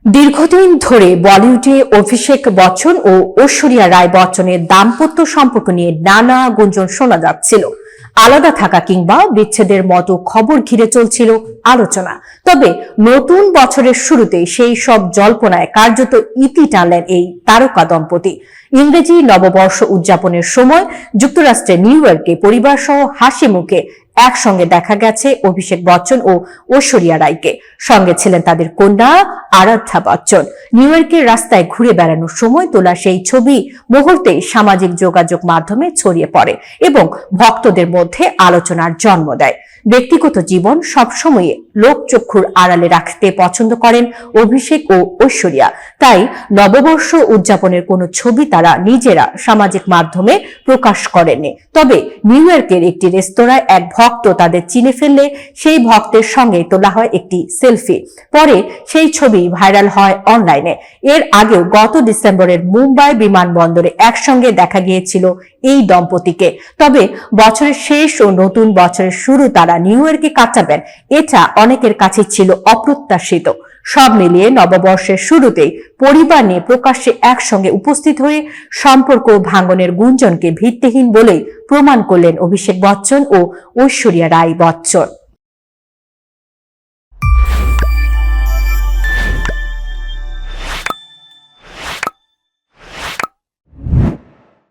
দীর্ঘদিন ধরে বলিউডে অভিষেক বচ্চন ও ঐশ্বরিয়া রায় বচ্চনের দাম্পত্য সম্পর্ক নিয়ে নানা গুঞ্জন শোনা যাচ্ছিল। আলাদা থাকা কিংবা বিচ্ছেদের মতো খবর ঘিরে চলছিল আলোচনা। তবে নতুন বছরের শুরুতেই সেই সব জল্পনায় কার্যত ইতি টানলেন এই তারকা দম্পতি। ইংরেজি নববর্ষ উদযাপনের সময় যুক্তরাষ্ট্রের নিউ ইয়র্কে পরিবার সহ হাসি মুখে একসঙ্গে দেখা গেছে অভিষেক বচ্চন ও ঐশ্বরিয়া রায়কে। সঙ্গে ছিলেন তাদের কন্যা আরাধ্যা বচ্চন। নিউ ইয়র্কের রাস্তায় ঘুরে বেড়ানোর সময় তোলা সেই ছবি মুহূর্তেই সামাজিক যোগাযোগ মাধ্যমে ছড়িয়ে পড়ে এবং ভক্তদের মধ্যে আলোচনার জন্ম দেয়। ব্যক্তিগত জীবন সবসময় লোকচক্ষুর আড়ালে রাখতে পছন্দ করেন অভিষেক ও ঐশ্বরিয়া। তাই নববর্ষ উদযাপনের কোনো ছবি তারা নিজেরা সামাজিক মাধ্যমে প্রকাশ করেননি। তবে নিউ ইয়র্কের একটি রেস্তোরাঁয় এক ভক্ত তাদের চিনে ফেললে সেই ভক্তের সঙ্গে তোলা হয় একটি সেলফি। পরে সেই ছবি ভাইরাল হয় অনলাইনে। এর আগেও গত ডিসেম্বরের মুম্বাই বিমানবন্দরে একসঙ্গে দেখা গিয়েছিল এই দম্পতিকে। তবে বছরের শেষ ও নতুন বছরের শুরু তারা নিউ ইয়র্কে কাটাবেন, এটা অনেকের কাছে ছিল অপ্রত্যাশিত। সব মিলিয়ে নববর্ষের শুরুতেই পরিবার নিয়ে প্রকাশ্যে একসঙ্গে উপস্থিত হয়ে সম্পর্ক ভাঙনের গুঞ্জনকে ভিত্তিহীন বলেই প্রমাণ করলেন অভিষেক বচ্চন ও ঐশ্বরিয়া রায় বচ্চন।